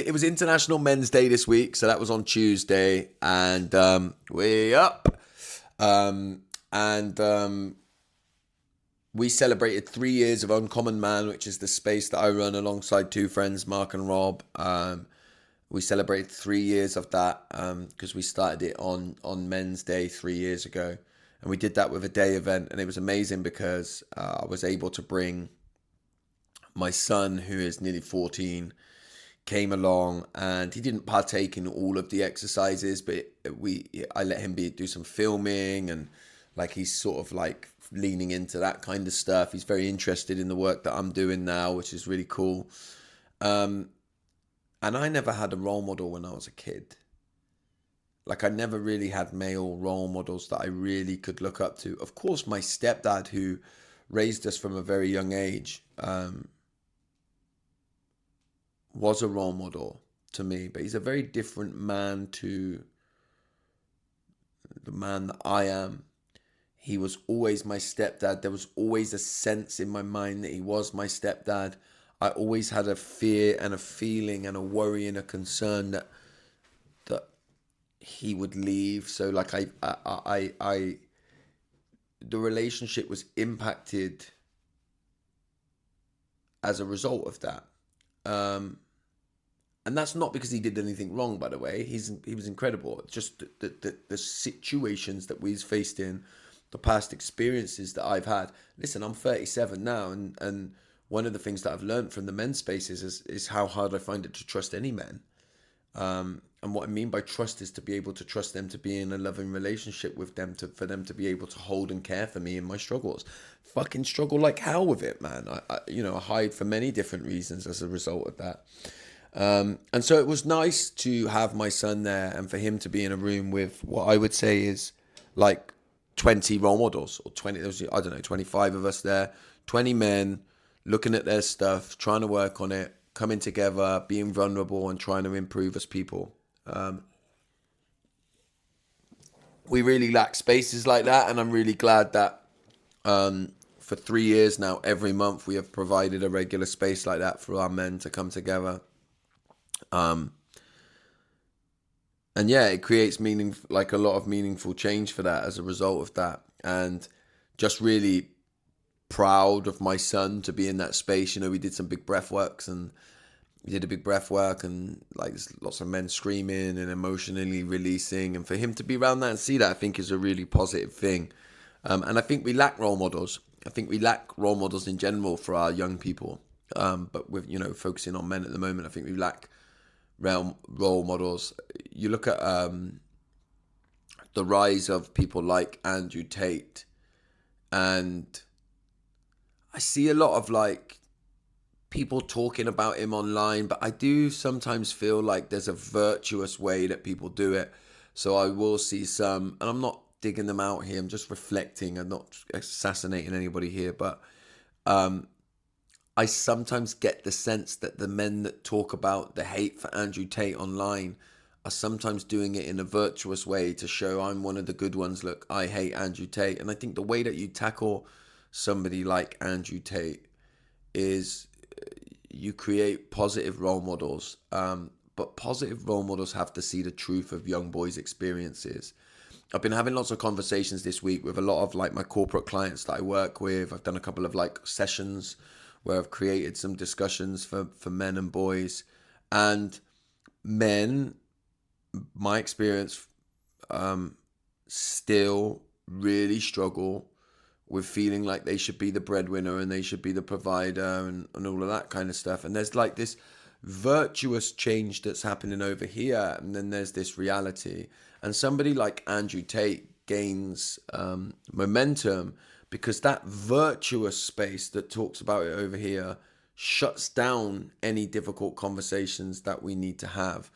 It was International Men's Day this week, so that was on Tuesday, and we up, and we celebrated 3 years of Uncommon Man, which is the space that I run alongside two friends, Mark and Rob. We celebrated 3 years of that because we started it on Men's Day 3 years ago, and we did that with a day event, and it was amazing because I was able to bring my son, who is nearly 14, came along, and he didn't partake in all of the exercises, but I let him do some filming, and like he's sort of like leaning into that kind of stuff. He's very interested in the work that I'm doing now, which is really cool. Um, and I never had a role model when I was a kid. Like I never really had male role models that I really could look up to. Of course, my stepdad, who raised us from a very young age, was a role model to me, but he's a very different man to the man that I am. He was always my stepdad. There was always a sense in my mind that he was my stepdad. I always had a fear and a feeling and a worry and a concern that he would leave. So like the relationship was impacted as a result of that. And that's not because he did anything wrong, by the way. He was incredible. It's just the situations that we've faced in, the past experiences that I've had. Listen, I'm 37 now, and one of the things that I've learned from the men's spaces is how hard I find it to trust any men. And what I mean by trust is to be able to trust them to be in a loving relationship with them, for them to be able to hold and care for me in my struggles. Fucking struggle like hell with it, man. I hide for many different reasons as a result of that. And so it was nice to have my son there and for him to be in a room with what I would say is like 20 role models, or 20, there was, I don't know, 25 of us there, 20 men looking at their stuff, trying to work on it, coming together, being vulnerable and trying to improve as people. We really lack spaces like that, and I'm really glad that for 3 years now, every month we have provided a regular space like that for our men to come together. And yeah, it creates like a lot of meaningful change for that as a result of that. And just really proud of my son to be in that space. We did some big breath works, and we did a big breath work, and like there's lots of men screaming and emotionally releasing. And for him to be around that and see that, I think is a really positive thing. And I think we lack role models. I think we lack role models in general for our young people. But with, focusing on men at the moment, I think we lack role models. You look at the rise of people like Andrew Tate, and I see a lot of like people talking about him online, but I do sometimes feel like there's a virtuous way that people do it. So I will see some, and I'm not digging them out here, I'm just reflecting. I'm not assassinating anybody here, but I sometimes get the sense that the men that talk about the hate for Andrew Tate online are sometimes doing it in a virtuous way to show I'm one of the good ones. Look, I hate Andrew Tate. And I think the way that you tackle somebody like Andrew Tate is you create positive role models. But positive role models have to see the truth of young boys' experiences. I've been having lots of conversations this week with a lot of like my corporate clients that I work with. I've done a couple of like sessions where I've created some discussions for men and boys. And men, my experience, still really struggle with feeling like they should be the breadwinner and they should be the provider and all of that kind of stuff. And there's like this virtuous change that's happening over here, and then there's this reality. And somebody like Andrew Tate gains momentum because that virtuous space that talks about it over here shuts down any difficult conversations that we need to have.